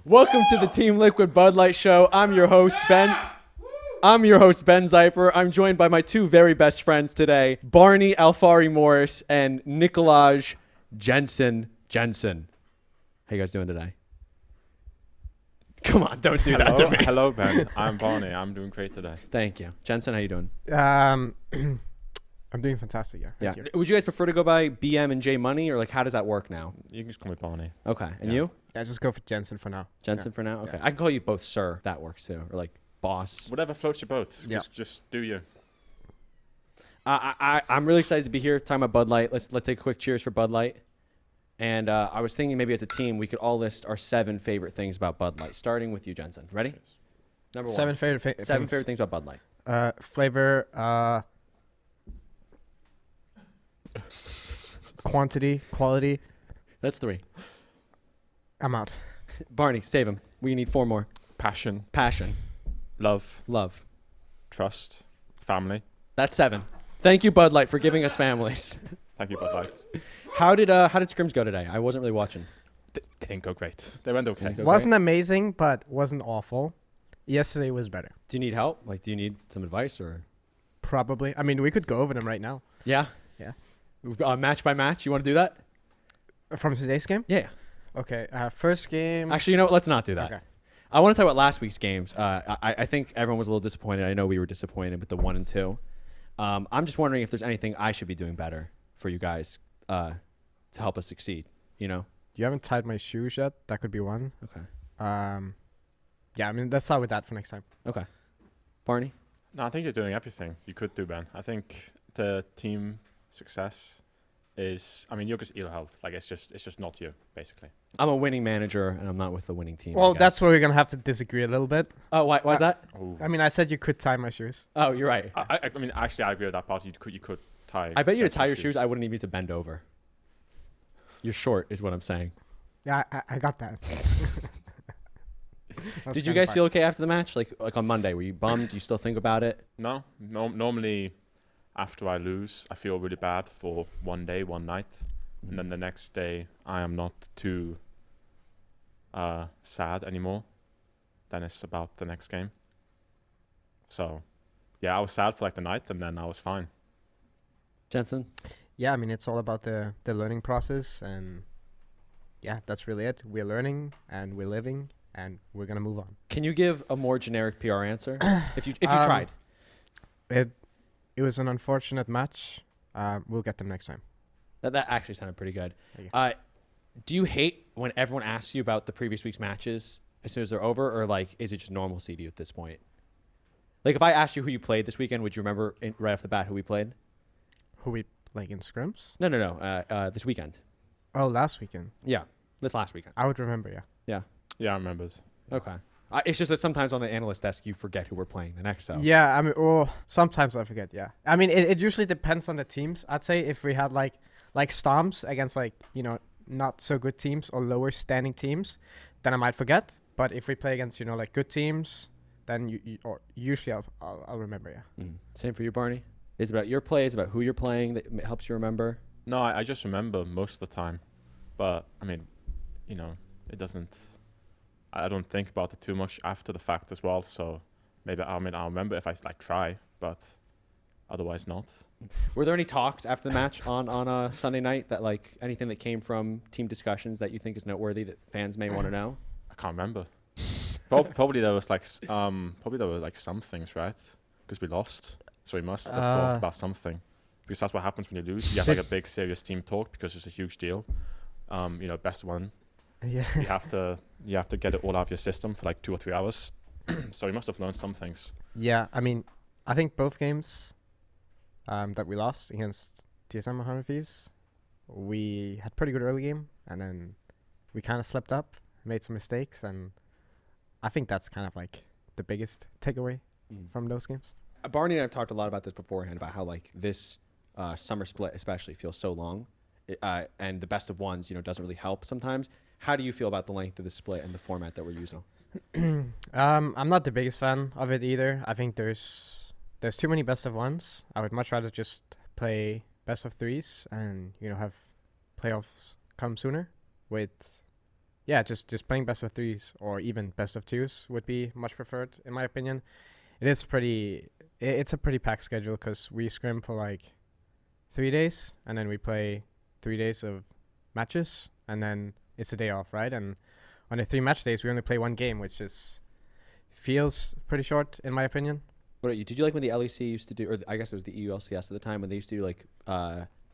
Welcome to the Team Liquid Bud Light Show. I'm your host, Ben Zieper. I'm joined by my two very best friends today, Barney Alphari Morris and Nikolaj Jensen. How you guys doing today? Come on, don't do that to me. Hello, Ben. I'm Barney. I'm doing great today. Thank you. Jensen, how you doing? I'm doing fantastic, yeah. Thank you. Would you guys prefer to go by BM and J Money, or like how does that work now? You can just call me Barney. Okay. And you? Yeah, just go for Jensen for now. Jensen for now? Okay. Yeah. I can call you both sir. That works too. Or like boss. Whatever floats your boat. Yeah. Just do you. I'm really excited to be here talking about Bud Light. Let's take a quick cheers for Bud Light. And I was thinking maybe as a team we could all list our 7 favorite things about Bud Light, starting with you, Jensen. Ready? Cheers. Number 7 one. favorite Seven things. favorite things about Bud Light. Flavor, quantity, quality. That's 3. I'm out. Barney, save him. We need 4 more. Passion, Passion, love, trust. family. That's 7. Thank you, Bud Light, for giving us families. Thank you, Bud Light. How did scrims go today? I wasn't really watching. They didn't go great. They went okay. Okay. Wasn't amazing, but wasn't awful. Yesterday was better. Do you need help? Like, do you need some advice or? Probably. I mean, we could go over them right now. Yeah. Yeah. Match by match. You want to do that? From today's game? Yeah. Okay. First game. Actually, you know what? Let's not do that. Okay. I want to talk about last week's games. I think everyone was a little disappointed. I know we were disappointed with the 1 and 2. I'm just wondering if there's anything I should be doing better for you guys to help us succeed. You know? You haven't tied my shoes yet. That could be one. Okay. Yeah, I mean, let's start with that for next time. Okay. Barney? No, I think you're doing everything you could do, Ben. I think the team success is, I mean, you're just ill health. Like, it's just not you, basically. I'm a winning manager, and I'm not with the winning team. Well, I that's guess. where we're going to have to disagree a little bit. Oh, why is that? Oh. I mean, I said you could tie my shoes. Oh, you're right. I mean, actually, I agree with that part. You could tie. I bet you to Jensen's tie your shoes, I wouldn't need you to bend over. You're short, is what I'm saying. Yeah, I got that. Did you guys feel okay after the match? Like on Monday, were you bummed? Do you still think about it? No, normally after I lose, I feel really bad for one day, one night. And then the next day, I am not too sad anymore. Then it's about the next game. So, yeah, I was sad for like the night, and then I was fine. Jensen? Yeah, I mean, it's all about the learning process, and yeah, that's really it. We're learning, and we're living, and we're gonna move on. Can you give a more generic PR answer if you tried? It was an unfortunate match. We'll get them next time. That actually sounded pretty good. Thank you. Do you hate when everyone asks you about the previous week's matches as soon as they're over, or like is it just normalcy to you at this point? Like if I asked you who you played this weekend, would you remember right off the bat who we played? Who we like in scrims? No. This weekend. Oh, last weekend. Yeah, this last weekend. I would remember. Yeah. Yeah, I remember it. Okay. It's just that sometimes on the analyst desk you forget who we're playing the next. So. Yeah, I mean, sometimes I forget. Yeah, I mean, it usually depends on the teams. I'd say if we had like Storms against not so good teams or lower standing teams, then I might forget. But if we play against like good teams, then usually I'll remember. Yeah. Same for you, Barney. Is it about your play? Is it about who you're playing that helps you remember? No, I just remember most of the time. But, I mean, it doesn't... I don't think about it too much after the fact as well. So maybe, I'll remember if I try, but otherwise not. Were there any talks after the match on a Sunday night that anything that came from team discussions that you think is noteworthy that fans may want to know? I can't remember. Probably there was some things, right? Because we lost. So we must have talked about something. Because that's what happens when you lose. You have a big serious team talk because it's a huge deal. Best one. Yeah. You have to get it all out of your system for 2 or 3 hours. So we must have learned some things. Yeah, I mean, I think both games that we lost against TSM 100 Thieves, we had pretty good early game, and then we kind of slept up, made some mistakes, and I think that's kind of the biggest takeaway from those games. Barney and I have talked a lot about this beforehand, about how this summer split especially feels so long, and the best of ones, doesn't really help sometimes. How do you feel about the length of the split and the format that we're using? I'm not the biggest fan of it either. I think there's too many best of ones. I would much rather just play best of threes and have playoffs come sooner with yeah, just playing best of threes or even best of twos would be much preferred in my opinion. It's a pretty packed schedule because we scrim for like 3 days and then we play 3 days of matches and then it's a day off, right? And on the 3 match days we only play 1 game, which is feels pretty short in my opinion. What about you? Did you like when the LEC used to do, or I guess it was the EU LCS at the time, when they used to do like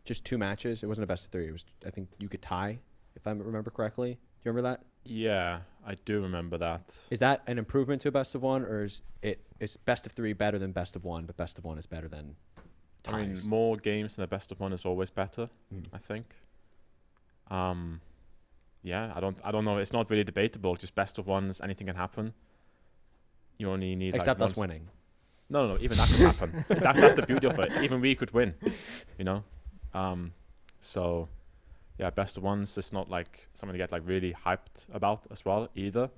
just 2 matches? It wasn't a best of 3. It was, I think you could tie, if I remember correctly. Do you remember that? Yeah, I do remember that. Is that an improvement to a best of 1, or is best of 3 better than best of 1, but best of 1 is better than ties? I mean, more games than a best of 1 is always better, I think. Yeah, I don't know. It's not really debatable. Just best of 1s, anything can happen. You only need except like us winning. No, even that could happen. That's the beauty of it. Even we could win, you know. So yeah, best of 1s is not like something to get like really hyped about as well either,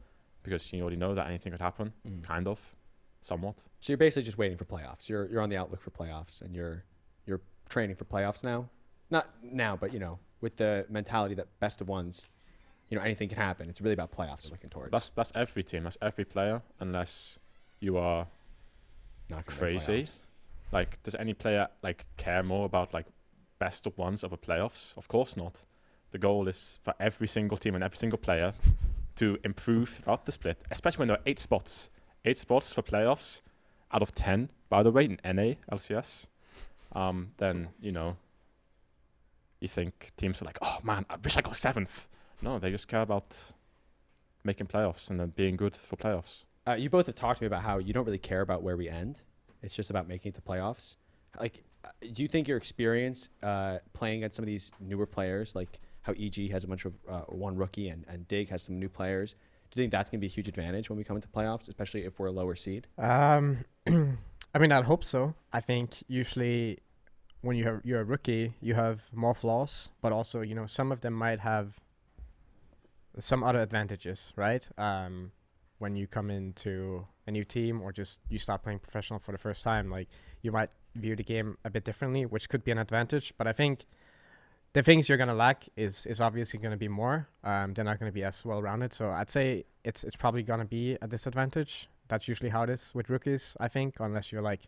because you already know that anything could happen, kind of, somewhat. So you're basically just waiting for playoffs. You're on the outlook for playoffs, and you're training for playoffs now. Not now, but you know, with the mentality that best of 1s, you know, anything can happen. It's really about playoffs you're looking towards. That's every team. That's every player, unless you are not crazy. Like, does any player like care more about like best of 1s over playoffs? Of course not. The goal is for every single team and every single player to improve throughout the split, especially when there are 8 spots. 8 spots for playoffs out of 10, by the way, in NA LCS. Then, you know, you think teams are like, oh man, I wish I got 7th. No, they just care about making playoffs and then being good for playoffs. You both have talked to me about how you don't really care about where we end. It's just about making it to playoffs. Like, do you think your experience playing against some of these newer players, like how EG has a bunch of 1 rookie and Dig has some new players, do you think that's going to be a huge advantage when we come into playoffs, especially if we're a lower seed? I mean, I'd hope so. I think usually when you're a rookie, you have more flaws, but also, you know, some of them might have some other advantages, right? When you come into a new team or just you start playing professional for the first time, like you might view the game a bit differently, which could be an advantage. But I think the things you're gonna lack is obviously gonna be more. They're not gonna be as well rounded. So I'd say it's probably gonna be a disadvantage. That's usually how it is with rookies, I think, unless you're like,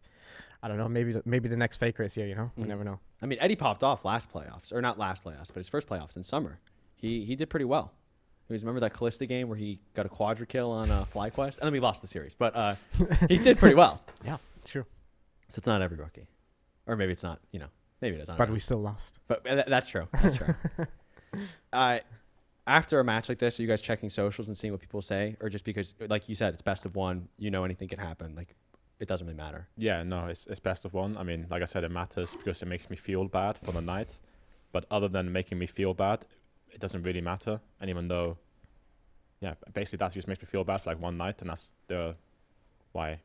I don't know, maybe the next Faker is here, you know? We never know. I mean, Eddie popped off last playoffs, or not last playoffs, but his first playoffs in summer. He did pretty well. Remember that Callista game where he got a quadra kill on FlyQuest? And then we lost the series, but he did pretty well. Yeah, true. So it's not every rookie. Or maybe it's not, you know, maybe it is. But we still lost. But that's true. That's true. After a match like this, are you guys checking socials and seeing what people say? Or just because, like you said, it's best of 1, you know anything can happen. Like, it doesn't really matter. Yeah, no, it's best of 1. I mean, like I said, it matters because it makes me feel bad for the night. But other than making me feel bad, it doesn't really matter. And even though, yeah, basically that just makes me feel bad for like 1 night, and that's the why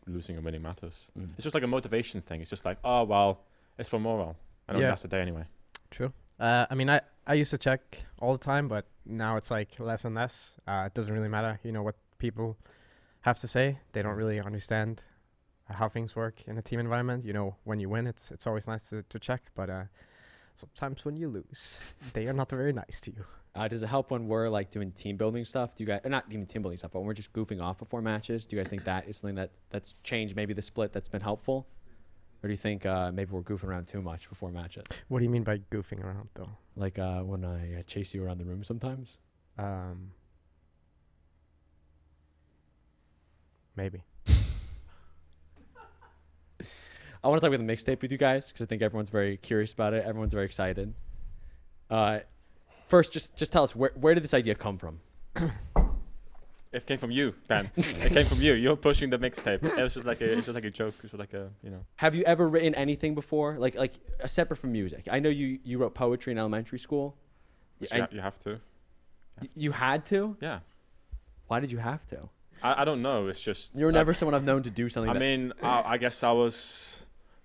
losing and winning matters. It's just like a motivation thing. It's just like, oh well, it's for morale. I know that's the day anyway. True. I mean, I used to check all the time, but now it's like less and less. It doesn't really matter, you know, what people have to say. They don't really understand how things work in a team environment. You know, when you win, it's always nice to check, but sometimes when you lose, they are not very nice to you. Does it help when we're like doing team building stuff? Do you guys, or not even team building stuff, but when we're just goofing off before matches? Do you guys think that is something that's changed maybe the split that's been helpful? Or do you think maybe we're goofing around too much before matches? What do you mean by goofing around though? Like when I chase you around the room sometimes? Maybe. I want to talk about the mixtape with you guys because I think everyone's very curious about it. Everyone's very excited. First, just tell us where did this idea come from? It came from you, Ben. It came from you. You're pushing the mixtape. It was just like a joke. It was like a, you know. Have you ever written anything before, like separate from music? I know you wrote poetry in elementary school. You have to. You had to? Yeah. Why did you have to? I don't know. It's just. You were never someone I've known to do something. I mean, I guess I was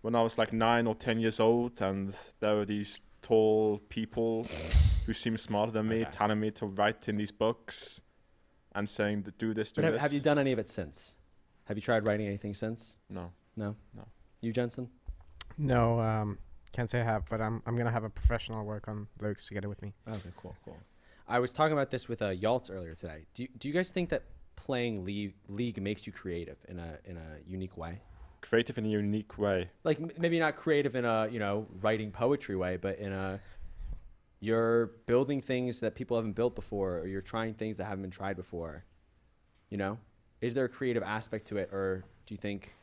when I was like 9 or 10 years old, and there were these tall people who seemed smarter than me telling me to write in these books and saying to do this, this. Have you done any of it since? Have you tried writing anything since? No. You, Jensen? No, can't say I have, but I'm gonna have a professional work on lyrics together with me. Okay, cool. I was talking about this with Yaltz earlier today. Do you guys think that playing League makes you creative in a unique way? Creative in a unique way. Like maybe not creative in a writing poetry way, but in a you're building things that people haven't built before, or you're trying things that haven't been tried before. Is there a creative aspect to it, or do you think?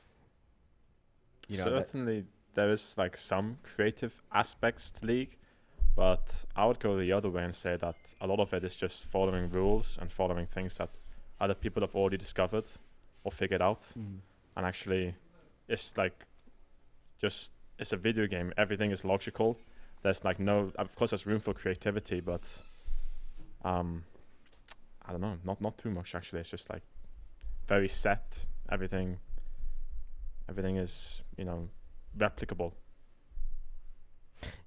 Certainly, there is like some creative aspects to League, but I would go the other way and say that a lot of it is just following rules and following things that other people have already discovered or figured out, and actually. It's like it's a video game. Everything is logical. There's like of course there's room for creativity, but I don't know, not too much actually. It's just like very set. Everything is replicable.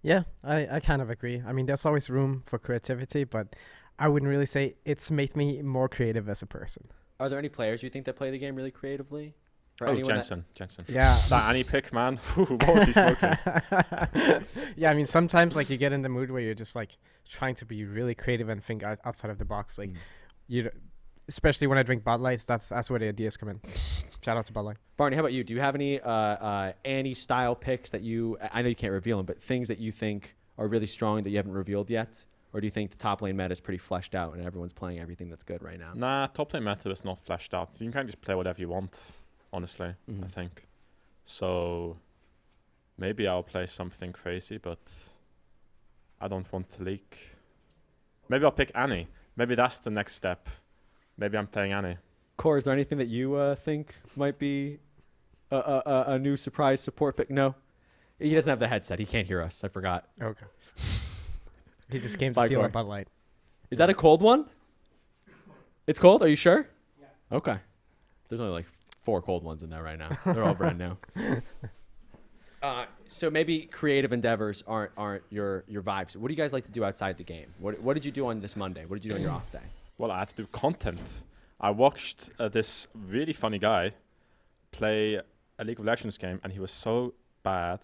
Yeah, I kind of agree. I mean, there's always room for creativity, but I wouldn't really say it's made me more creative as a person. Are there any players you think that play the game really creatively? Jensen. Yeah. That Annie pick, man. What was he smoking? Yeah, I mean, sometimes like you get in the mood where you're just like trying to be really creative and think outside of the box. Like, especially when I drink Bud Lights, that's where the ideas come in. Shout out to Bud Light. Barney, how about you? Do you have any Annie-style picks that I know you can't reveal them, but things that you think are really strong that you haven't revealed yet? Or do you think the top lane meta is pretty fleshed out and everyone's playing everything that's good right now? Nah, top lane meta is not fleshed out. You can kind of just play whatever you want. Honestly, I think. So maybe I'll play something crazy, but I don't want to leak. Maybe I'll pick Annie. Maybe that's the next step. Maybe I'm playing Annie. Core, is there anything that you think might be a new surprise support pick? No? He doesn't have the headset. He can't hear us. I forgot. Okay. He just came to steal a Bud Light. Is that a cold one? It's cold? Are you sure? Yeah. Okay. There's only like 4 cold ones in there right now. They're all brand new. So maybe creative endeavors aren't your vibes. What do you guys like to do outside the game? What did you do on this Monday? What did you do on your off day? Well, I had to do content. I watched this really funny guy play a League of Legends game, and he was so bad.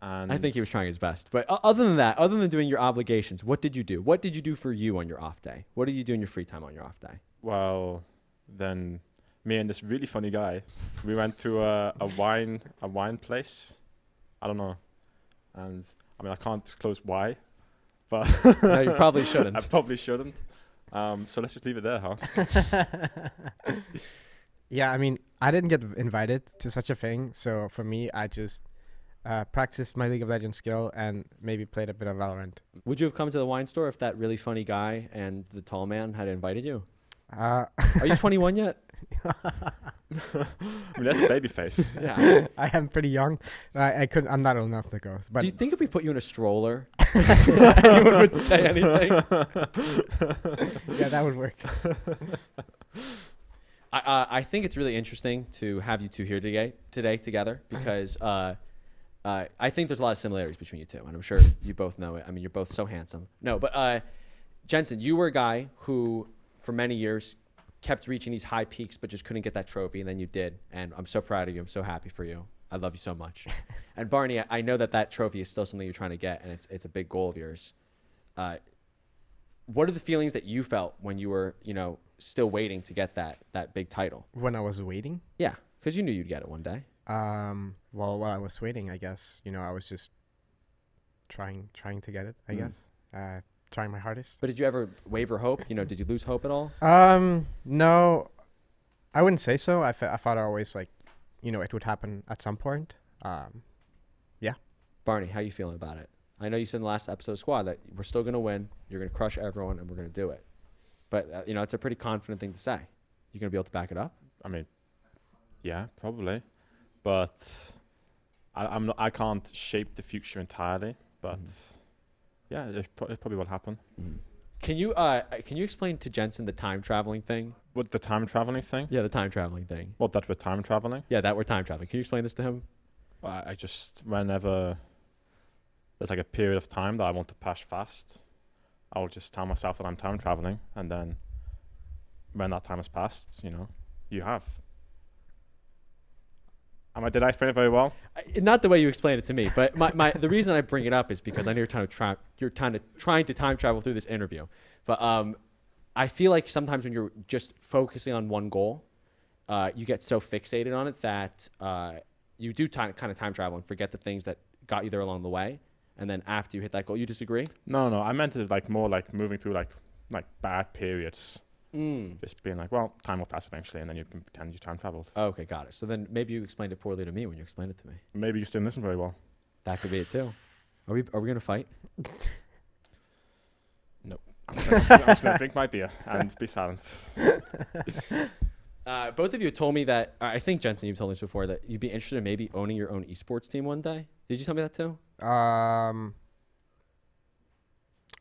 And I think he was trying his best. But other than that, other than doing your obligations, what did you do? What did you do for you on your off day? What did you do in your free time on your off day? Well, then me and this really funny guy, we went to a wine place. I don't know. And I mean, I can't disclose why, but no, you probably shouldn't. I probably shouldn't. So let's just leave it there, huh? Yeah, I mean, I didn't get invited to such a thing. So for me, I just practiced my League of Legends skill and maybe played a bit of Valorant. Would you have come to the wine store if that really funny guy and the tall man had invited you? Are you 21 yet? I mean, that's a baby face. Yeah. I am pretty young. I couldn't. I'm not old enough to go. But do you think if we put you in a stroller, anyone would say anything? Yeah, that would work. I think it's really interesting to have you two here today together because I think there's a lot of similarities between you two, and I'm sure you both know it. I mean, you're both so handsome. No, but Jensen, you were a guy who, for many years, kept reaching these high peaks, but just couldn't get that trophy, and then you did. And I'm so proud of you. I'm so happy for you. I love you so much. And Barney, I know that trophy is still something you're trying to get, and it's a big goal of yours. What are the feelings that you felt when you were, still waiting to get that big title? When I was waiting? Yeah, because you knew you'd get it one day. Well, while I was waiting, I guess, I was just trying to get it, I guess. Trying my hardest. But did you ever waver hope? Did you lose hope at all? No, I wouldn't say so. I thought I always it would happen at some point. Yeah. Barney, how you feeling about it? I know you said in the last episode of Squad that we're still going to win. You're going to crush everyone, and we're going to do it. But, it's a pretty confident thing to say. You going to be able to back it up? I mean, yeah, probably. But I can't shape the future entirely. But yeah, it probably will happen. Can you explain to Jensen the time traveling thing? What, the time traveling thing? Yeah, the time traveling thing. What, that we're time traveling? Yeah, that we're time traveling. Can you explain this to him? I just, whenever there's like a period of time that I want to pass fast, I'll just tell myself that I'm time traveling, and then when that time has passed, you have. Did I explain it very well? Not the way you explained it to me, but the reason I bring it up is because I know you're trying to time travel through this interview. But I feel like sometimes when you're just focusing on one goal, you get so fixated on it that you do kind of time travel and forget the things that got you there along the way. And then after you hit that goal, you disagree? No, I meant it like more like moving through like bad periods. Just being like, well, time will pass eventually, and then you can pretend you time traveled. Okay, got it. So then maybe you explained it poorly to me when you explained it to me. Maybe you just didn't listen very well. That could be it too. Are we gonna fight? Nope. I'm just gonna drink my beer and be silent. Both of you told me that, I think Jensen, you've told me this before, that you'd be interested in maybe owning your own esports team one day. Did you tell me that too?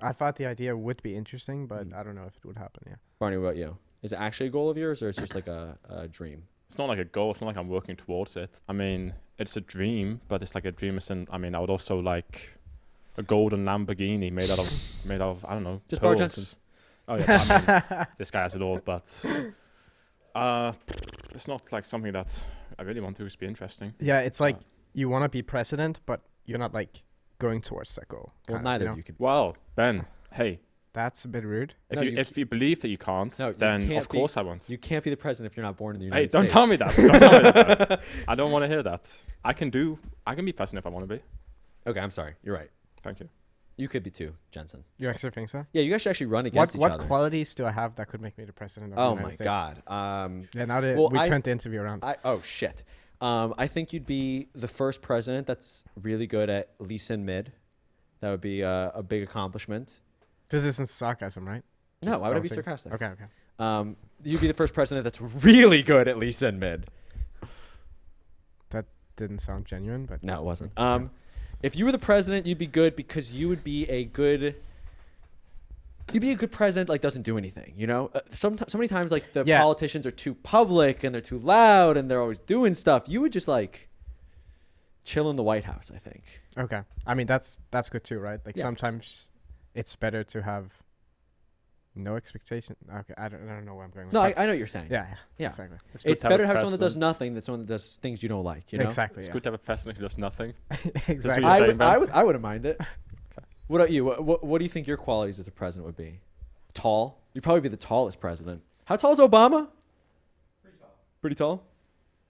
I thought the idea would be interesting, but I don't know if it would happen. Yeah. Barney, what about you? Is it actually a goal of yours, or it's just like a dream? It's not like a goal. It's not like I'm working towards it. I mean, it's a dream, but it's like a dream. I would also like a golden Lamborghini made out of I don't know. Just pearls. Bar Jensen's. Oh yeah, I mean, this guy has it all, but it's not like something that I really want to be interesting. Yeah, it's like you want to be president, but you're not like going towards that goal. Well, neither of you could. Well, Ben, hey. That's a bit rude. If you believe that you can't, then of course I want. You can't be the president if you're not born in the United States. States. Don't tell me that. Don't tell me that. I don't want to hear that. I can be president if I want to be. Okay, I'm sorry. You're right. Thank you. You could be too, Jensen. You actually think so? Yeah, you guys should actually run against each other. What qualities do I have that could make me the president of the United States? Oh my God. Yeah, now that we turned the interview around. Oh shit. I think you'd be the first president that's really good at Lee Sin mid. That would be a big accomplishment. This isn't sarcasm, right? No, why would I be sarcastic? Okay. You'd be the first president that's really good at Lee Sin mid. That didn't sound genuine, but no, it wasn't. If you were the president, you'd be good because you would be a good. You'd be a good president, like doesn't do anything, you know. So many times, like the politicians are too public and they're too loud and they're always doing stuff. You would just like chill in the White House, I think. Okay, I mean that's good too, right? Like sometimes it's better to have no expectation. Okay, I don't know where I'm going. No, I know what you're saying. Yeah, exactly. It's better to have someone that does nothing than someone that does things you don't like. You know? Exactly. It's good to have a president who does nothing. Exactly. I wouldn't mind it. Okay. What about you? What do you think your qualities as a president would be? Tall. You'd probably be the tallest president. How tall is Obama? Pretty tall. Pretty tall.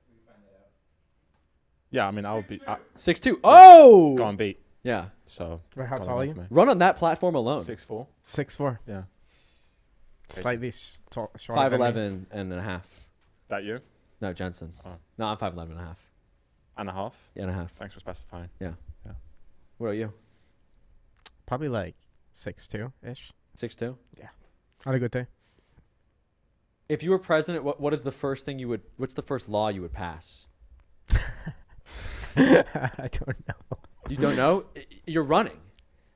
We can find that out. Yeah, I mean, I would be 6'2". Oh. Go on, beat. Yeah. So. Wait, how tall are you? Run on that platform alone. 6'4". 6'4". Yeah. Slightly short. 5'11" and a half. That you? No, Jensen. Oh. No, I'm 5'11" and a half. And a half? Yeah, and a half. Thanks for specifying. Yeah. What about you? Probably like 6'2"-ish. 6'2"? Yeah. On a good day. If you were president, what is the first thing what's the first law you would pass? I don't know. You don't know? You're running.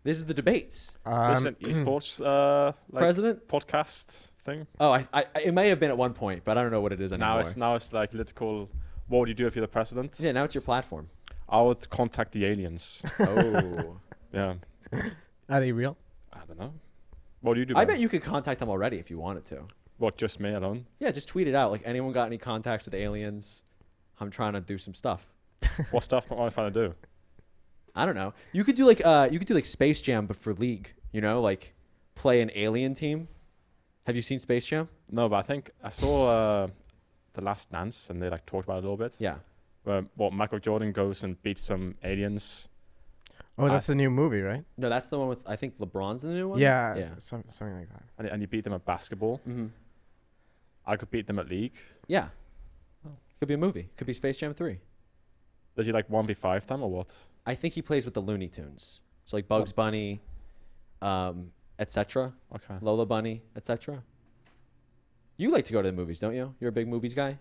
This is the debates. This is an esports president podcast thing. Oh, it may have been at one point, but I don't know what it is anymore. Now it's like political. What would you do if you're the president? Yeah, now it's your platform. I would contact the aliens. Oh. Yeah. Are they real? I don't know. What do you do? I bet you could contact them already if you wanted to. What, just me alone? Yeah, just tweet it out. Like, anyone got any contacts with aliens? I'm trying to do some stuff. What stuff am I trying to do? I don't know. You could do like Space Jam, but for League. You know, like play an alien team. Have you seen Space Jam? No, but I think I saw The Last Dance, and they like talked about it a little bit. Yeah. Where Michael Jordan goes and beats some aliens. Oh, that's the new movie, right? No, that's the one with I think LeBron's in the new one. Yeah. Something like that. And you beat them at basketball. Mm-hmm. I could beat them at League. Yeah. Could be a movie. Could be Space Jam 3. Does he like 1v5 them or what? I think he plays with the Looney Tunes. So like Bugs Bunny, etc. Okay. Lola Bunny, etc. You like to go to the movies, don't you? You're a big movies guy?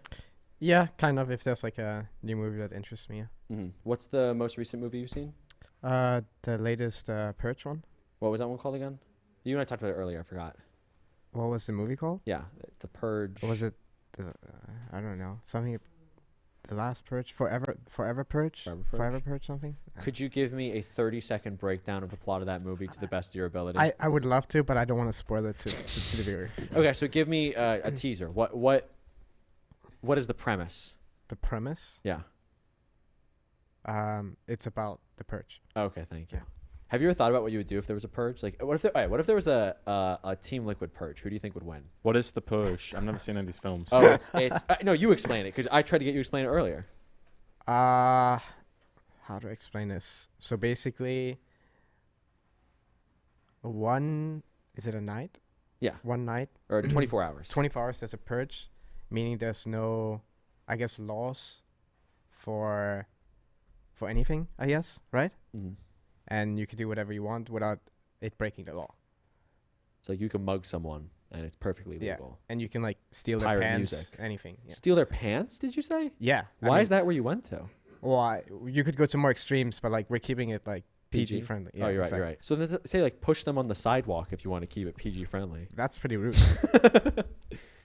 Yeah, kind of. If there's like a new movie that interests me. Mm-hmm. What's the most recent movie you've seen? The latest Purge one. What was that one called again? You and I talked about it earlier. I forgot. What was the movie called? Yeah, The Purge. Or was it I don't know. Something. The Last Purge? Forever Purge? Forever Purge something? Could you give me a 30-second breakdown of the plot of that movie to the best of your ability? I would love to, but I don't want to spoil it to the viewers. Okay, so give me a teaser. What is the premise? The premise? Yeah. It's about the Purge. Okay, thank you. Yeah. Have you ever thought about what you would do if there was a purge? Like, what if there? What if there was a Team Liquid purge? Who do you think would win? What is the Purge? I've never seen any of these films. Oh, it's no. You explain it because I tried to get you to explain it earlier. How do I explain this? So basically, is it a night? Yeah. One night, Or 24 hours. 24 hours. There's a purge, meaning there's no, I guess, laws for anything. I guess, right? Mhm. And you can do whatever you want without it breaking the law. So you can mug someone and it's perfectly Yeah. legal. And you can like steal their Pirate pants, music. anything. Yeah. Steal their pants? Did you say? Yeah. Why is that where you went to? Why? You could go to more extremes, but like we're keeping it like PG, PG? friendly. Oh, you're right. You're right. So say like push them on the sidewalk if you want to keep it PG friendly. That's pretty rude.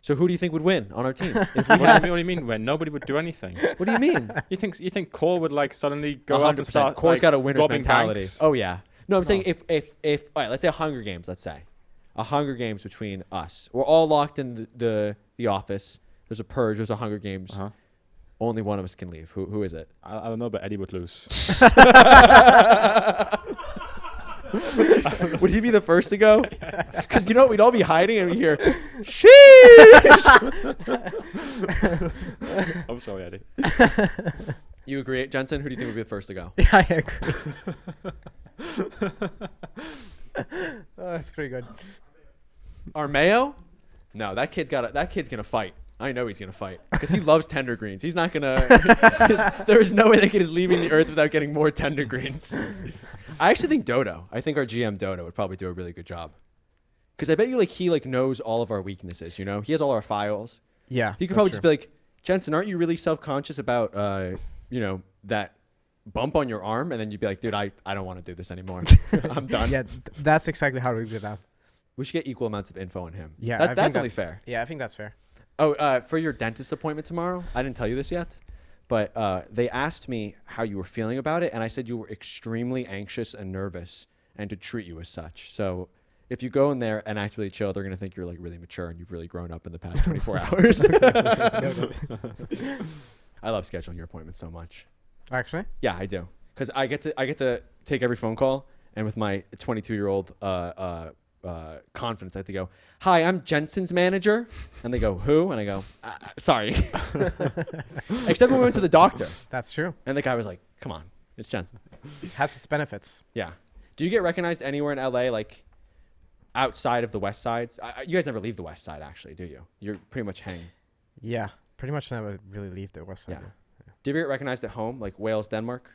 So who do you think would win on our team? If What we do had, you mean when nobody would do anything? what do you mean? You think Core would like suddenly go out and 100%. start Core's like, got a winner's robbing mentality. banks? Oh yeah. No, I'm saying No. if all right, let's say a Hunger Games. Let's say a Hunger Games between us. We're all locked in the office. There's a purge. There's a Hunger Games. Uh-huh. Only one of us can leave. Who is it? I don't know, but Eddie would lose. Would he be the first to go? Because you know we'd all be hiding and we hear, sheesh. I'm sorry, Eddie. You agree, Jensen? Who do you think would be the first to go? Yeah, I agree. Oh, that's pretty good. Armeo? No, that kid's gonna fight. I know he's gonna fight because he loves tender greens. He's not gonna. There is no way that kid is leaving the earth without getting more tender greens. I actually think Dodo. I think our GM Dodo would probably do a really good job. Because I bet you he knows all of our weaknesses. You know, he has all our files. Yeah. He could probably just be like, Jensen, aren't you really self-conscious about that bump on your arm? And then you'd be like, dude, I don't want to do this anymore. I'm done. Yeah, that's exactly how we do that. We should get equal amounts of info on him. Yeah, that's only fair. Yeah, I think that's fair. Oh, for your dentist appointment tomorrow, I didn't tell you this yet, but they asked me how you were feeling about it, and I said you were extremely anxious and nervous, and to treat you as such. So if you go in there and act really chill, they're gonna think you're really mature and you've really grown up in the past 24 hours. I love scheduling your appointments so much. Actually? Yeah, I do, because I get to take every phone call, and with my 22-year-old confidence, I have to go, hi, I'm Jensen's manager. And they go, who? And I go, sorry. Except when we went to the doctor. That's true. And the guy was like, come on, it's Jensen. Has its benefits. Yeah. Do you get recognized anywhere in LA, outside of the West Side? You guys never leave the West Side, actually, do you? You're pretty much hang. Yeah, pretty much never really leave the West Side. Yeah. Do you ever get recognized at home, like Wales, Denmark?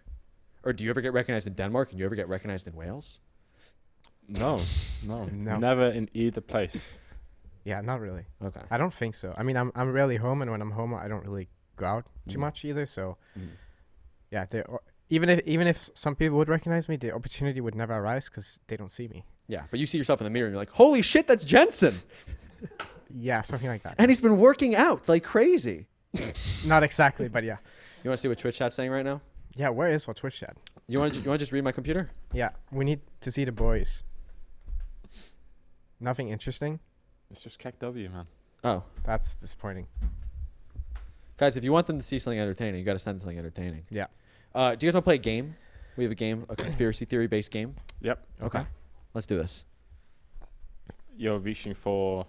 Or do you ever get recognized in Denmark and you ever get recognized in Wales? No. Never in either place. Yeah, not really. Okay. I don't think so. I mean, I'm rarely home, and when I'm home, I don't really go out too much either. So, yeah, even if some people would recognize me, the opportunity would never arise because they don't see me. Yeah, but you see yourself in the mirror and you're like, holy shit, that's Jensen. Yeah, something like that. And he's been working out like crazy. Not exactly, but yeah. You want to see what Twitch chat's saying right now? Yeah, where is our Twitch chat? You want to just read my computer? Yeah, we need to see the boys. Nothing interesting. It's just KW, man. Oh. That's disappointing. Guys, if you want them to see something entertaining, you got to send something entertaining. Yeah. Do you guys want to play a game? We have a game, a conspiracy theory-based game. Yep. Okay. Let's do this. You're reaching for...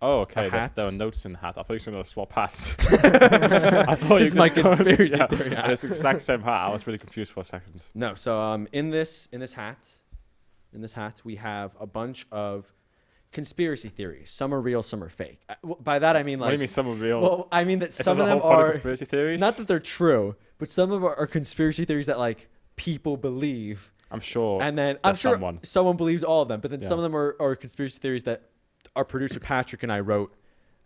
Oh, okay. hat? There were notes in the hat. I thought you were going to swap hats. I thought This is my conspiracy yeah, theory hat. and it's the exact same hat. I was really confused for a second. No, so in this hat, we have a bunch of conspiracy theories. Some are real, some are fake. By that I mean What do you mean some are real? Well, I mean that Is some that of the them whole point of are conspiracy theories? not that they're true, but some of them are conspiracy theories that people believe. I'm sure. And then I'm sure someone believes all of them, but then some of them are conspiracy theories that our producer Patrick and I wrote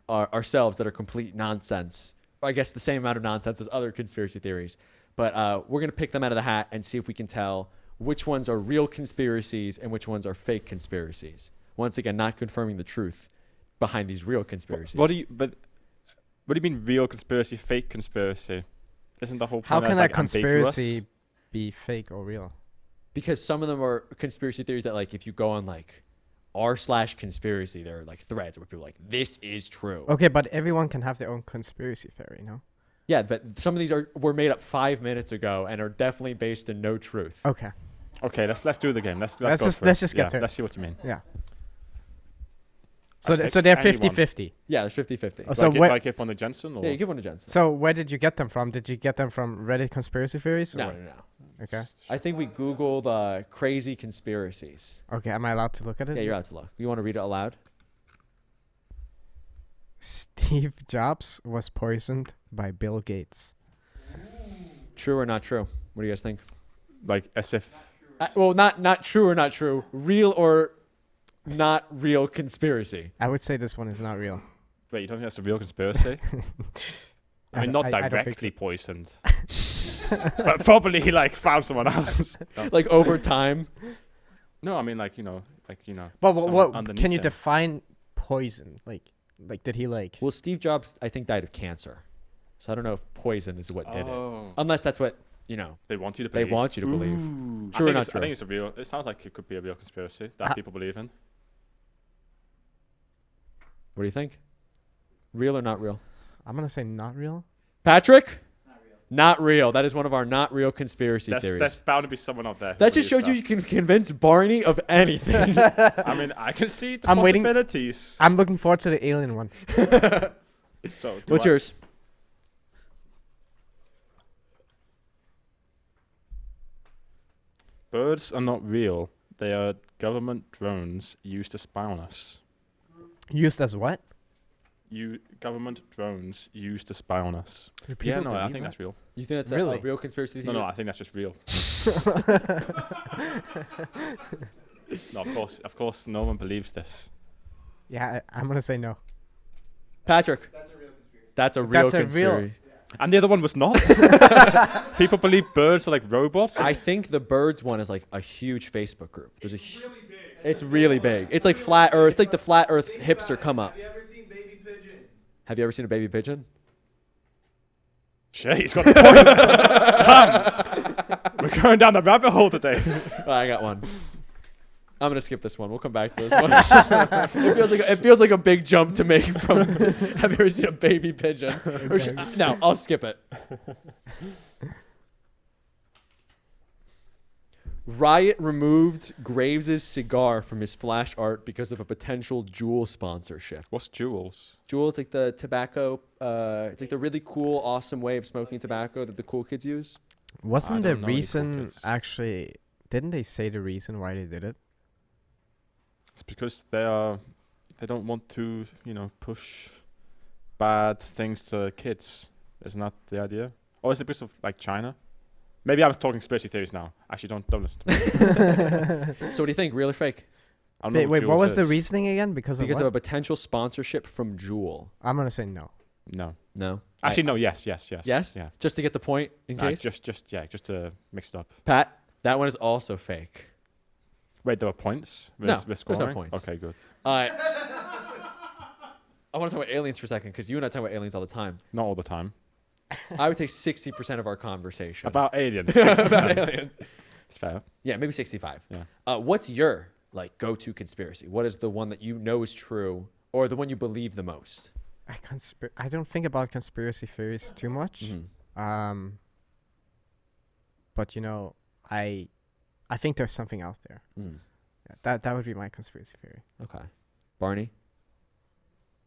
ourselves that are complete nonsense. I guess the same amount of nonsense as other conspiracy theories. But we're going to pick them out of the hat and see if we can tell which ones are real conspiracies and which ones are fake conspiracies. Once again, not confirming the truth behind these real conspiracies. What do you mean real conspiracy, fake conspiracy? Isn't the whole point How can that ambiguous? conspiracy be fake or real? Because some of them are conspiracy theories that if you go on r/conspiracy, there are threads where people are like, this is true. Okay, but everyone can have their own conspiracy theory, no? Yeah, but some of these were made up 5 minutes ago and are definitely based in no truth. Okay. Okay, let's do the game. Let's go Let's for it. just get to it. Let's see what you mean. Yeah. So Pick so they're anyone. 50-50. Yeah, there's 50-50. Oh, Do so I give one to Jensen? Or? Yeah, you give one to Jensen. So where did you get them from? Did you get them from Reddit conspiracy theories? No, or- no, no. Okay. I think we Googled crazy conspiracies. Okay. Am I allowed to look at it? Yeah, you're allowed to look. You want to read it aloud? Steve Jobs was poisoned by Bill Gates. True or not true? What do you guys think? Like as if. Well, not true or not true. Real or not real conspiracy. I would say this one is not real. Wait, you don't think that's a real conspiracy? I mean, not I don't think directly poisoned, but probably he like found someone else. No. Like over time. No, I mean like Well, someone what underneath can you him. define poison? Like did he like? Well, Steve Jobs, I think, died of cancer. So I don't know if poison is what did it. Oh, Unless that's what, they want you to they believe. want you to believe. Ooh. True or not I true? think it's a real. It sounds like it could be a real conspiracy that people believe in. What do you think? Real or not real? I'm gonna say not real. Patrick? Not real. That is one of our not real conspiracy theories. There's bound to be someone out there. who That just believes showed you can convince Barney of anything. that. I mean, I can see the I'm waiting- possibilities. I'm looking forward to the alien one. So, What's yours? Birds are not real. They are government drones used to spy on us. Used as what? Government drones used to spy on us. Do Yeah, people no, I believe think that? that's real. You think that's Really? a real conspiracy No, theory? no, I think that's just real. No, of course, no one believes this. Yeah, I'm gonna say no. Patrick? That's a real conspiracy. That's a real That's a real- conspiracy. And the other one was not. People believe birds are like robots. I think the birds one is like a huge Facebook group. There's a Really big. It's really big. It's like flat Earth. It's like the flat Earth hipster come up. Have you ever seen baby pigeons? Have you ever seen a baby pigeon? Shit, he's got a point. We're going down the rabbit hole today. I got one. I'm gonna skip this one. We'll come back to this one. it feels like a big jump to make from. Have you ever seen a baby pigeon? Or no, I'll skip it. Riot removed Graves' cigar from his splash art because of a potential Juul sponsorship. What's jewels? Juul, it's like the tobacco. It's like the really cool, awesome way of smoking tobacco that the cool kids use. Wasn't the don't know any cool reason kids. actually? Didn't they say the reason why they did it? It's because they don't want to, push bad things to kids. Isn't that the idea? Or is it because of like China? Maybe I'm talking conspiracy theories now. Actually, don't listen to me. So what do you think? Real or fake? I don't know Wait, what Juuls was the is. reasoning again? Because Because of of what? a potential sponsorship from Juul. I'm gonna say no. No. No. Actually, no. Yes. Yes? Yeah. Just to get the point in case. Just to mix it up. Pat, that one is also fake. Wait, there were points. No, With there's no scoring? points. Okay, good. I want to talk about aliens for a second because you and I talk about aliens all the time. Not all the time. I would say 60% of our conversation About aliens. about aliens. It's fair. Yeah, maybe 65. Yeah. What's your go-to conspiracy? What is the one that you know is true, or the one you believe the most? I don't think about conspiracy theories too much. Mhm. But I think there's something out there. Mm. Yeah, that would be my conspiracy theory. Okay, Barney.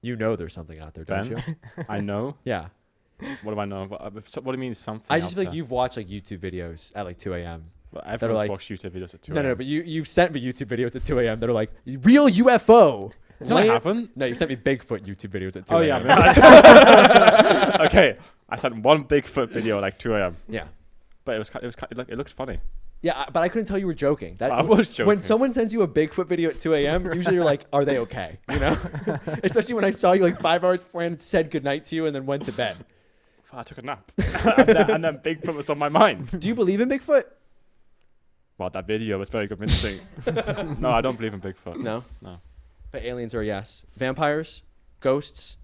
You know there's something out there, don't Ben? you? I know. Yeah. What do I know? What do you mean something? I just out feel like there? you've watched YouTube videos at 2 a.m. Well, everyone's like- watched YouTube videos at 2 No, a.m. but you've sent me YouTube videos at 2 a.m. that are like real UFO. No, I haven't. No, you sent me Bigfoot YouTube videos at 2 Oh a.m. yeah. Okay, I sent one Bigfoot video at 2 a.m. Yeah. But it looked funny. Yeah, but I couldn't tell you were joking. I was joking. When someone sends you a Bigfoot video at 2 a.m., usually you're like, are they okay? Especially when I saw you 5 hours beforehand, said goodnight to you, and then went to bed. I took a nap, and then Bigfoot was on my mind. Do you believe in Bigfoot? Well, that video was very convincing. No, I don't believe in Bigfoot. No. No. But aliens are a yes. Vampires? Ghosts?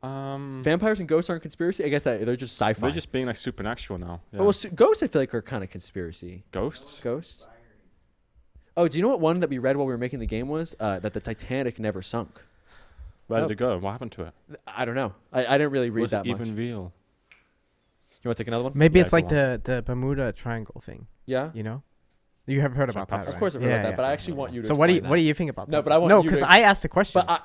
Um, Vampires and ghosts aren't conspiracy? I guess that they're just sci-fi. they're just being supernatural now. Yeah. Oh, well, ghosts I feel like are kind of conspiracy. Ghosts. Ghosts? Oh, do you know what one that we read while we were making the game was? That the Titanic never sunk. Where Oh. did it go? What happened to it? I don't know. I didn't really read Was that it much. even real? You want to take another one? Maybe Yeah, it's go like the Bermuda Triangle thing. Yeah. You know, you have heard Should I about that, pass? right? Of course I've heard about that, but I actually want you to So what do explain you think about that? No, but I want no, you to because ex- I asked the question. But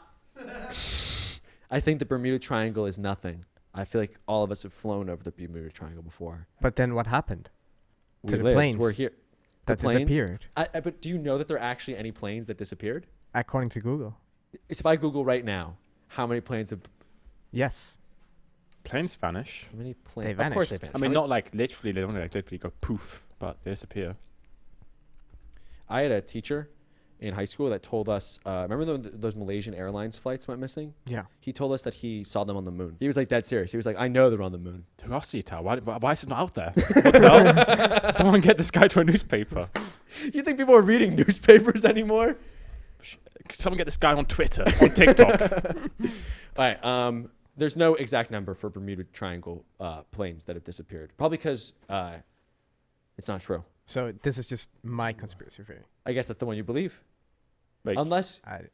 I think the Bermuda Triangle is nothing. I feel like all of us have flown over the Bermuda Triangle before. But then what happened? We To the lived. planes We're here. The that planes? disappeared, But do you know that there are actually any planes that disappeared? according to Google. If I Google right now, how many planes have... Yes. Planes vanish. How many planes? They Of course vanished. they vanish. I How mean, many- not like literally. They don't like literally go poof, but they disappear. I had a teacher in high school that told us, remember those Malaysian Airlines flights went missing? Yeah. He told us that he saw them on the moon. He was like dead serious. He was like, I know they're on the moon. Who else do you tell? Why is it not out there? What the hell? Someone get this guy to a newspaper. You think people are reading newspapers anymore? Someone get this guy on Twitter, on TikTok. All right. There's no exact number for Bermuda Triangle planes that have disappeared. Probably because it's not true. So this is just my conspiracy theory. I guess that's the one you believe. Wait. Unless I,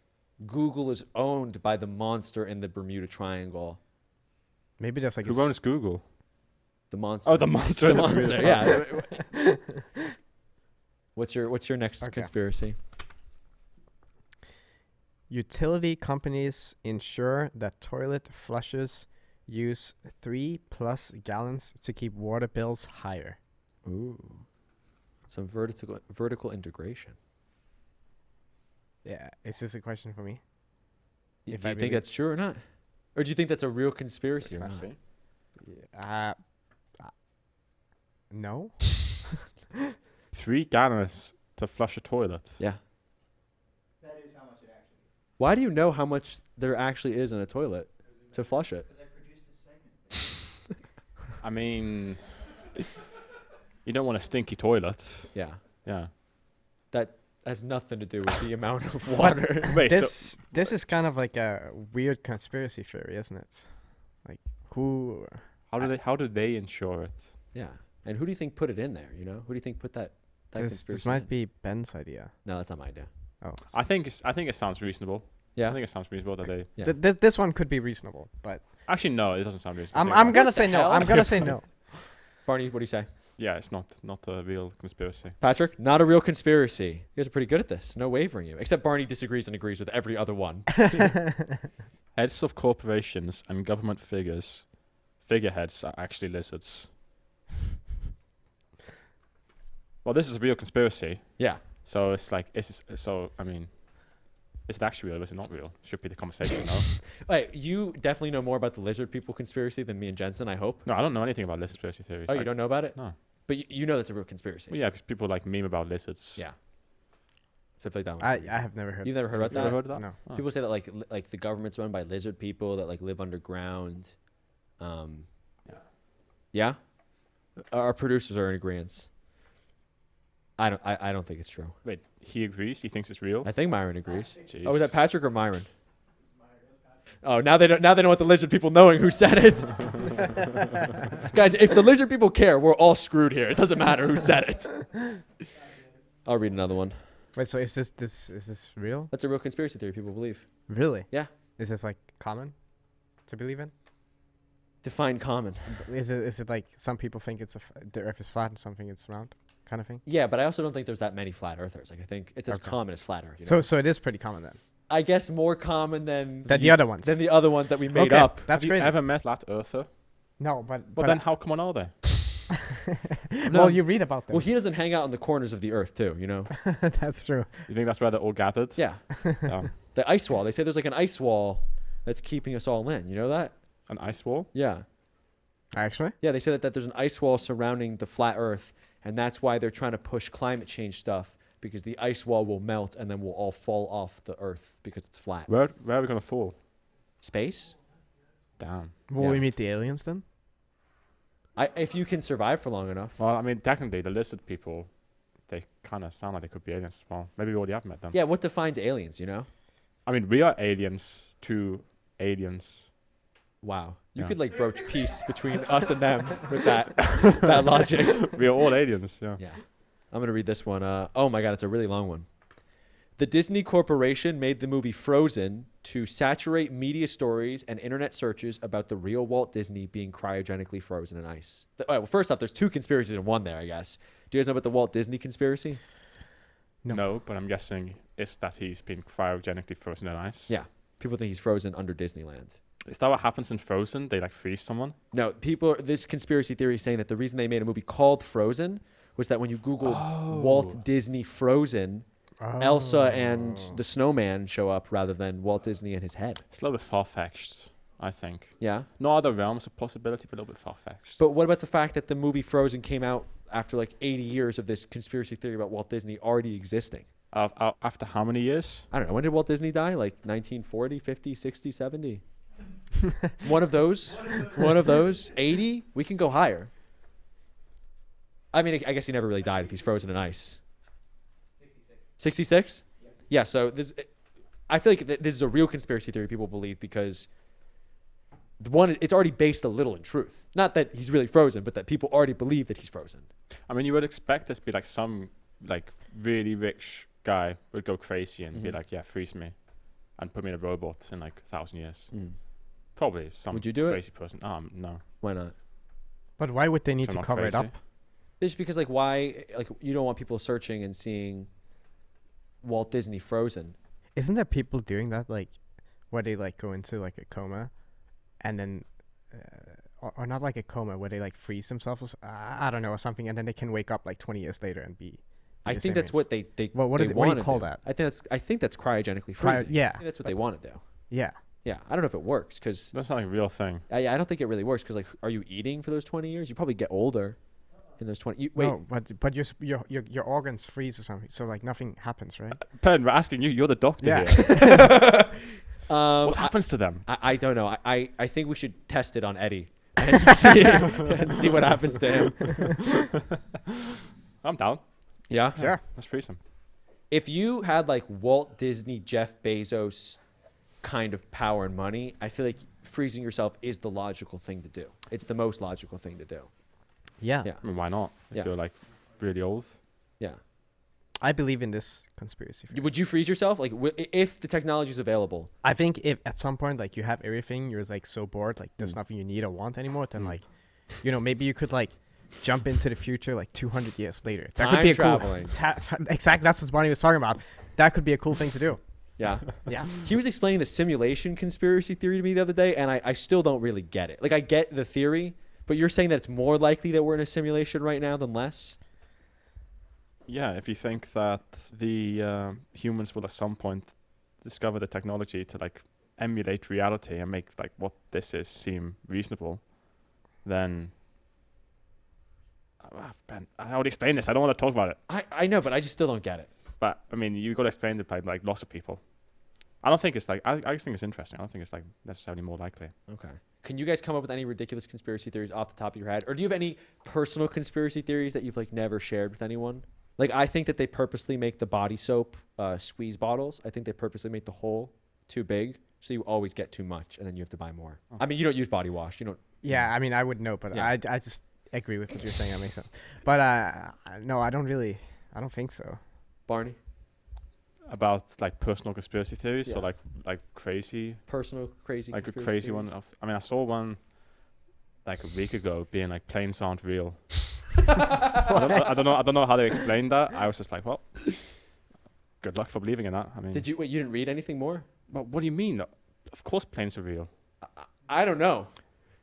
Google is owned by the monster in the Bermuda Triangle. maybe there's like Who owns Google? The monster. Oh, the monster. The in Bermuda monster, Triangle. yeah. What's your next Okay. conspiracy? utility companies ensure that toilet flushes use 3+ gallons to keep water bills higher. Ooh. Some vertical integration. Yeah, is this a question for me? Do you If I think really- that's true or not? Or do you think that's a real conspiracy or I not? see. Yeah, no. 3 gallons to flush a toilet. Yeah. That is how much it actually is. Why do you know how much there actually is in a toilet to flush it? Because I produced this segment. I mean, you don't want a stinky toilet. Yeah. Yeah. That has nothing to do with the amount of water. Wait, so This is kind of like a weird conspiracy theory, isn't it? Like who? how do they ensure it? Yeah. And who do you think put it in there? You know, who do you think put that conspiracy? This might in? be Ben's idea. No, that's not my idea. Oh, I think it sounds reasonable. Yeah. I think it sounds reasonable that they. Yeah. this one could be reasonable, but Actually, no, it doesn't sound reasonable. I'm gonna What say the no. hell? I'm gonna say no. Barney, what do you say? Yeah, it's not a real conspiracy. Patrick, not a real conspiracy. You guys are pretty good at this. No wavering you. Except Barney disagrees and agrees with every other one. Heads of corporations and government figureheads are actually lizards. Well, this is a real conspiracy. Yeah. So it's like, I mean, is it actually real or is it not real? Should be the conversation, no? Wait, you definitely know more about the lizard people conspiracy than me and Jensen, I hope. No, I don't know anything about lizard conspiracy theories. Oh, you don't know about it? No. But you know that's a real conspiracy. Well, yeah, because people like meme about lizards. Yeah. So I feel like that one's I pretty have never heard. You've never heard about You ever that? heard of that? No. Oh. People say that like the government's run by lizard people that like live underground. Yeah. Yeah? Our producers are in agreement. I don't think it's true. Wait, he agrees? He thinks it's real? I think Myron agrees. Jeez. Oh, was that Patrick or Myron? Oh, now they don't want the lizard people knowing who said it. Guys, if the lizard people care, we're all screwed here. It doesn't matter who said it. I'll read another one. Wait, so is this real? That's a real conspiracy theory people believe. Really? Yeah. Is this like common to believe in? Define common. Is it like some people think the Earth is flat and some think it's round, kind of thing? Yeah, but I also don't think there's that many flat earthers. Like I think it's as Okay. common as flat Earth. You know? So it is pretty common then. I guess more common than The other ones. than the other ones that we made Okay, up. That's Have crazy. you ever met Flat Earther? No, but But then how common are they? well, you read about them. Well, he doesn't hang out on the corners of the Earth too. You know. That's true. You think that's where they're all gathered? Yeah. Damn. The ice wall. They say there's like an ice wall that's keeping us all in. You know that? An ice wall? Yeah. Actually, Yeah. They say that there's an ice wall surrounding the flat Earth, and that's why they're trying to push climate change stuff because the ice wall will melt and then we'll all fall off the Earth because it's flat. Where are we going to fall? Space? Damn. will Yeah. we meet the aliens then? If you can survive for long enough. Well, I mean, technically, the lizard people, they kind of sound like they could be aliens as well. Maybe we already have met them. Yeah. What defines aliens? You know? I mean, we are aliens to aliens. Wow. You Yeah. could like broach peace between us and them with that logic. We are all aliens, yeah. Yeah. I'm going to read this one. Oh my God, it's a really long one. The Disney Corporation made the movie Frozen to saturate media stories and internet searches about the real Walt Disney being cryogenically frozen in ice. Well, first off, there's two conspiracies in one there, I guess. Do you guys know about the Walt Disney conspiracy? No, but I'm guessing it's that he's been cryogenically frozen in ice. Yeah. People think he's frozen under Disneyland. Is that what happens in Frozen? They like freeze someone? No, this conspiracy theory is saying that the reason they made a movie called Frozen was that when you Google Walt Disney Frozen, Elsa and the snowman show up rather than Walt Disney and his head. It's a little bit far-fetched, I think. Yeah. No other realms of possibility, but a little bit far-fetched. But what about the fact that the movie Frozen came out after like 80 years of this conspiracy theory about Walt Disney already existing? After how many years? I don't know. When did Walt Disney die? Like 1940, 50, 60, 70? One of those? 80? We can go higher. I mean, I guess he never really died if he's frozen in ice. 66? Yeah, so I feel like this is a real conspiracy theory people believe because it's already based a little in truth. Not that he's really frozen, but that people already believe that he's frozen. I mean, you would expect this to be like some like really rich guy would go crazy and be like, yeah, freeze me and put me in a robot in like 1,000 years. Probably some Would you do crazy person. No. Why not? But why would they need I'm to not cover it crazy. up? Just because like why like you don't want people searching and seeing Walt Disney frozen. Isn't there people doing that, like, where they like go into like a coma, and then, or not like a coma, where they like freeze themselves? Or I don't know, or something, and then they can wake up like 20 years later and be. I think that's what they Well, what they do you wanna call do. that? I think that's cryogenically freezing. Yeah. I think that's what they want to do. Yeah. Yeah, I don't know if it works because That's not like a real thing. I don't think it really works because like, are you eating for those 20 years? You probably get older in those 20. Wait, No, but your organs freeze or something, so like nothing happens, right? Pen, we're asking you. You're the doctor Yeah. here. what What happens to them? I don't know. I think we should test it on Eddie and see what happens to him. I'm down. Yeah. Sure. Let's freeze him. If you had like Walt Disney, Jeff Bezos kind of power and money, I feel like freezing yourself is the logical thing to do. It's the most logical thing to do. Yeah. Yeah. I mean, why not? If Yeah. you're like really old. Yeah. I believe in this conspiracy theory. Would you freeze yourself? Like, if the technology is available? I think if at some point like you have everything, you're like so bored, like there's nothing you need or want anymore, then like, you know, maybe you could like jump into the future like 200 years later. That could be a traveling. cool. Exactly. That's what Barney was talking about. That could be a cool thing to do. Yeah. Yeah. He was explaining the simulation conspiracy theory to me the other day, and I still don't really get it. Like, I get the theory, but you're saying that it's more likely that we're in a simulation right now than less? Yeah, if you think that the humans will at some point discover the technology to like emulate reality and make like what this is seem reasonable, then Ben, I already explained this. I don't want to talk about it. I know, but I just still don't get it. But I mean, you got to explain it by like lots of people. I don't think it's like I just think it's interesting. I don't think it's like necessarily more likely. Okay. Can you guys come up with any ridiculous conspiracy theories off the top of your head? Or do you have any personal conspiracy theories that you've like never shared with anyone? Like, I think that they purposely make the body soap squeeze bottles. I think they purposely make the hole too big, so you always get too much, and then you have to buy more. Oh. I mean, you don't use body wash. You don't. Yeah. I mean, I would know, but Yeah. I just agree with what you're saying. That makes sense. But no, I don't think so. Barney? About like personal conspiracy theories, Yeah. or like crazy, Personal crazy like a conspiracy crazy theories? one. I mean, I saw one like a week ago, being like planes aren't real. I don't know how they explained that. I was just like, well, good luck for believing in that. I mean, You didn't read anything more? Well, what do you mean? Of course, planes are real. I don't know.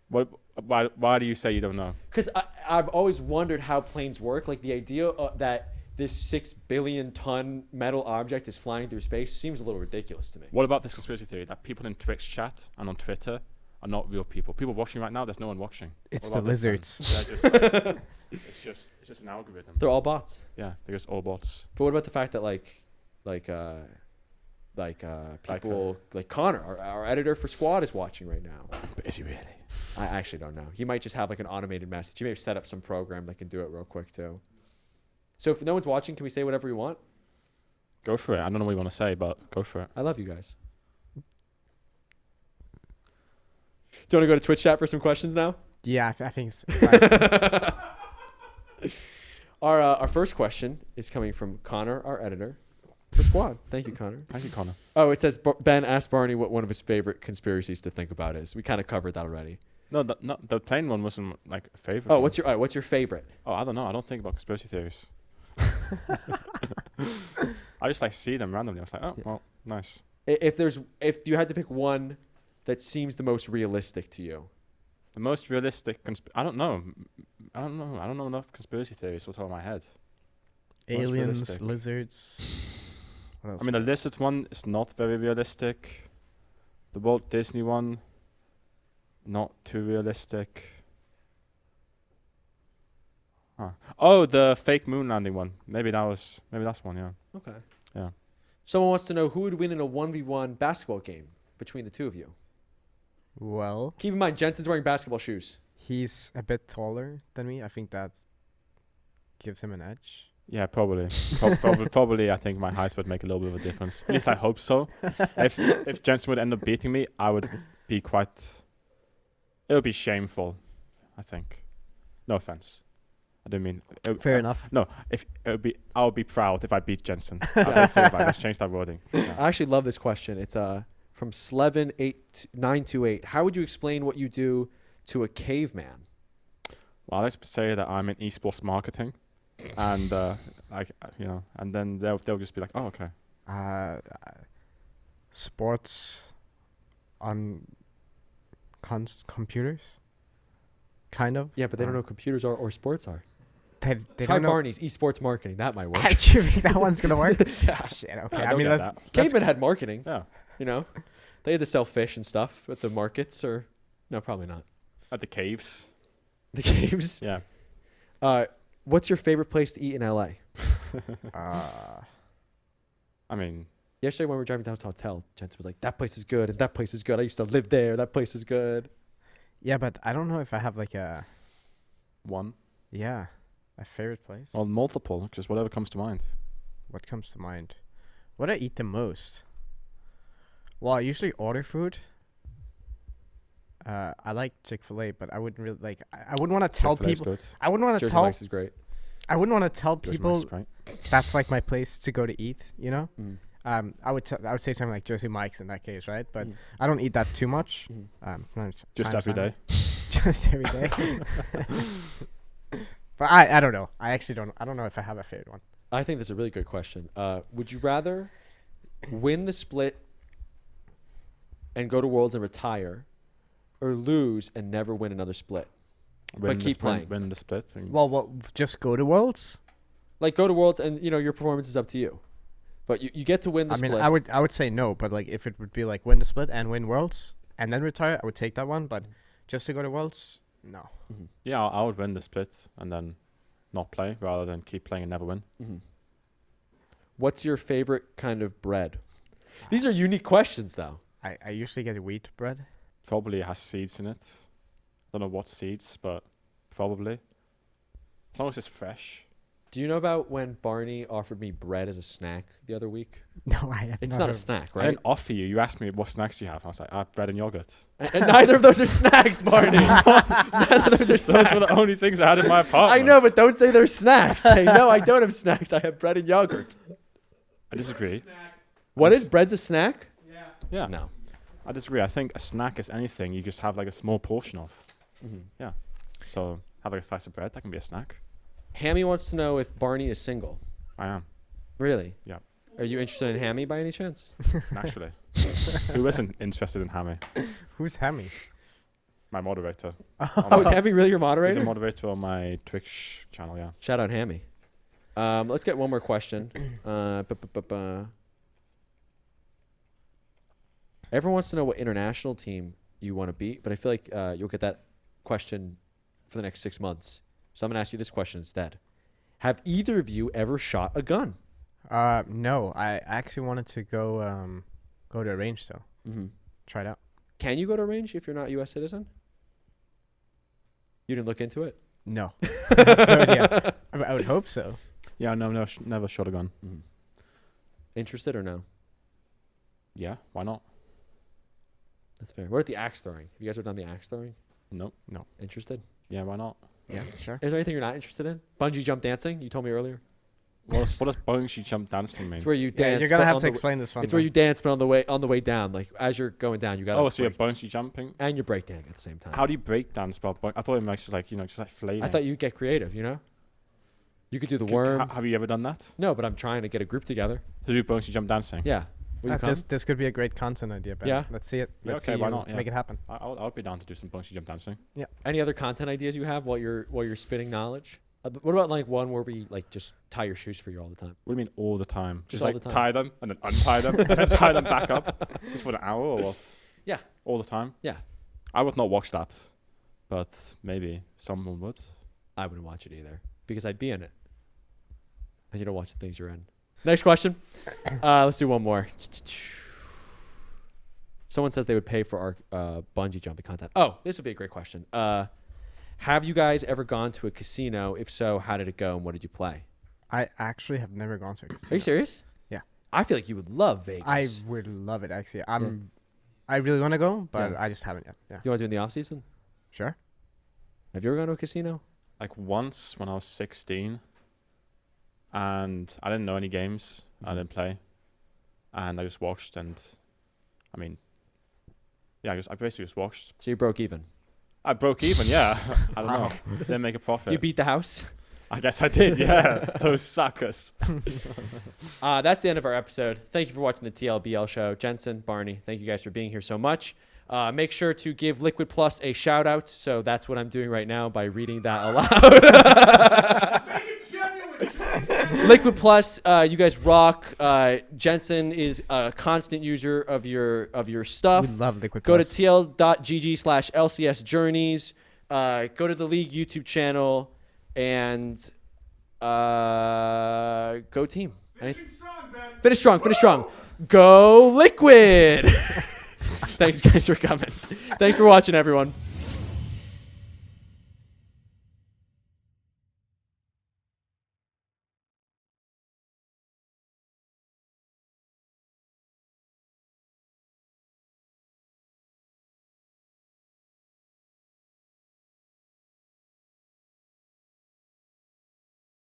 Why do you say you don't know? Because I've always wondered how planes work. Like, the idea that this 6 billion ton metal object is flying through space seems a little ridiculous to me. What about this conspiracy theory that people in Twitch chat and on Twitter are not real people? People watching right now, there's no one watching. It's What the about this then? lizards. They're just it's just an algorithm. They're all bots. Yeah, they're just all bots. But what about the fact that people like Connor, our editor for Squad, is watching right now? But is he really? I actually don't know. He might just have like an automated message. He may have set up some program that can do it real quick too. So if no one's watching, can we say whatever we want? Go for it. I don't know what you want to say, but go for it. I love you guys. Do you want to go to Twitch chat for some questions now? Yeah, I think it's fine. Our first question is coming from Connor, our editor. for squad. Thank you, Connor. Thank you, Connor. Oh, it says Ben asked Barney what one of his favorite conspiracies to think about is. We kind of covered that already. No, the plain one wasn't like a favorite. Oh, one. what's your favorite? Oh, I don't know. I don't think about conspiracy theories. I just like see them randomly. I was like, oh, Yeah. well, nice. If you had to pick one that seems the most realistic to you. The most realistic. I don't know. I don't know enough conspiracy theories off the top of my head. Most Aliens, realistic. lizards. What else? I mean, the lizard one is not very realistic. The Walt Disney one, not too realistic. Huh. Oh, the fake moon landing one. Maybe that's one. Yeah. Okay. Yeah. Someone wants to know who would win in a 1v1 basketball game between the two of you. Well, Keep in mind, Jensen's wearing basketball shoes. he's a bit taller than me. I think that gives him an edge. Yeah, probably. Probably. I think my height would make a little bit of a difference. At least I hope so. If Jensen would end up beating me, I would be quite. It would be shameful, I think. No offense. I didn't mean. Fair enough. No, I would be proud if I beat Jensen. Let's change that wording. Yeah. I actually love this question. It's from Slevin928. How would you explain what you do to a caveman? Well, I like to say that I'm in esports marketing, and and then they'll just be like, oh, okay. Sports on computers, kind of. Yeah, but they don't know what computers are or sports are. They Try don't know. Barney's esports marketing. That might work. Do you think that one's gonna work? Yeah. Shit. Okay. Yeah, I don't mean, get let's. that. Cavemen had marketing. Yeah. You know, they had to sell fish and stuff at the markets, or no, probably not. At the caves. The caves. Yeah. What's your favorite place to eat in LA? Uh, I mean, Yesterday when we were driving down to the hotel, Jensen was like, "That place is good, and that place is good. I used to live there. That place is good." yeah, but I don't know if I have like a one. a favorite place. Or multiple, just whatever comes to mind. What comes to mind? What I eat the most? Well, I usually order food. I like Chick-fil-A, but I wouldn't really like. I wouldn't want to tell Chick-fil-A is people. good. I wouldn't want to Jersey tell. Mike's is great. I wouldn't want to tell Jersey Mike's people is great. that's like my place to go to eat. You know. Mm. I would say something like Jersey Mike's in that case, right? But Mm. I don't eat that too much. Mhm. Just every day. Just every day. But I don't know. I actually don't. I don't know if I have a favorite one. I think that's a really good question. Would you rather win the split and go to Worlds and retire, or lose and never win another split? Win keep playing. Win the split. And Well, just go to Worlds. Like go to Worlds and your performance is up to you, but you get to win the I mean, split. I would say no, but like if it would be like win the split and win Worlds and then retire, I would take that one. But just to go to Worlds, no. Mhm. yeah, I would win the split and then not play rather than keep playing and never win. Mhm. What's your favorite kind of bread? These are unique questions, though. I usually get wheat bread. Probably has seeds in it. Don't know what seeds, but probably. As long as it's fresh. Do you know about when Barney offered me bread as a snack the other week? No, I have It's not not a heard- snack, I right? didn't offer you. You asked me what snacks you have. I was like, bread and yogurt. And neither of those are snacks, Barney. Neither of those are Those snacks. were the only things I had in my apartment. I know, but don't say they're snacks. Say, no, I don't have snacks. I have bread and yogurt. I disagree. What is bread's a snack? Yeah. No. I disagree. I think a snack is anything you just have like a small portion of. Mm-hmm. So have like a slice of bread. That can be a snack. Hammy wants to know if Barney is single. I am. Really? Yeah. Are you interested in Hammy by any chance? Naturally. Who isn't interested in Hammy? Who's Hammy? My moderator. Oh, is Hammy really your He's a moderator? moderator on my Twitch channel, yeah. Shout out Hammy. Let's get one more question. Everyone wants to know what international team you want to beat, but I feel like you'll get that question for the next 6 months. So I'm going to ask you this question instead. Have either of you ever shot a gun? No. I actually wanted to go to a range though. Mm-hmm. Try it out. Can you go to a range if you're not a U.S. citizen? You didn't look into it? No. No idea. I would hope so. Yeah, no, never shot a gun. Mm-hmm. Interested or no? Yeah, why not? That's fair. What about the axe throwing? Have you guys ever done the axe throwing? Nope. Interested? Yeah, why not? Yeah, sure. Is there anything you're not interested in? Bungee jump dancing? You told me earlier. What does bungee jump dancing mean? It's where you Yeah, dance. you're gonna but have on to the explain this one. It's where then. you dance, but on the way down, like as you're going down, you got. Oh, so you're bungee jumping? and you're breakdancing at the same time. How do you break dance? I thought it was just like just like flailing. I thought you'd get creative. You could do the C- worm. Have you ever done that? No, but I'm trying to get a group together. To do bungee jump dancing? Yeah. Will you come? This could be a great content idea, Ben. Yeah? Let's see it. Yeah, Let's okay, see why you not? Yeah. make it happen. I would be down to do some bungee jump dancing. Any other content ideas you have while you're spitting knowledge? What about like one where we like just tie your shoes for you all the time? What do you mean all the time? Just Just all like the time. tie them and then untie them and then tie them back up? Just for an hour or what? Yeah. All the time? Yeah. I would not watch that, but maybe someone would. I wouldn't watch it either because I'd be in it. And you don't watch the things you're in. Next question. Let's do one more. Someone says they would pay for our bungee jumping content. Oh, this would be a great question. Have you guys ever gone to a casino? If so, how did it go and what did you play? I actually have never gone to a casino. Are you serious? Yeah. I feel like you would love Vegas. I would love it actually. I really want to go, but Yeah. I just haven't yet. Yeah. You want to do it in the off season? Sure. Have you ever gone to a casino? Like once when I was 16, and I didn't know any games. I didn't play, and I just watched. And I mean, yeah, I basically just watched. So you broke even. I broke even. Yeah, I don't Wow. know. Didn't make a profit. You beat the house. I guess I did. Yeah, those suckers. That's the end of our episode. Thank you for watching the TLBL show. Jensen, Barney, thank you guys for being here so much. Make sure to give Liquid Plus a shout out. So that's what I'm doing right now by reading that aloud. Make it genuine. Liquid Plus, you guys rock. Jensen is a constant user of your stuff. We love Liquid Go to Plus. tl.gg/LCS Journeys. Go to the League YouTube channel and go team. Finishing strong, Ben. Finish strong. Finish strong. Go Liquid. Thanks, guys, for coming. Thanks for watching, everyone.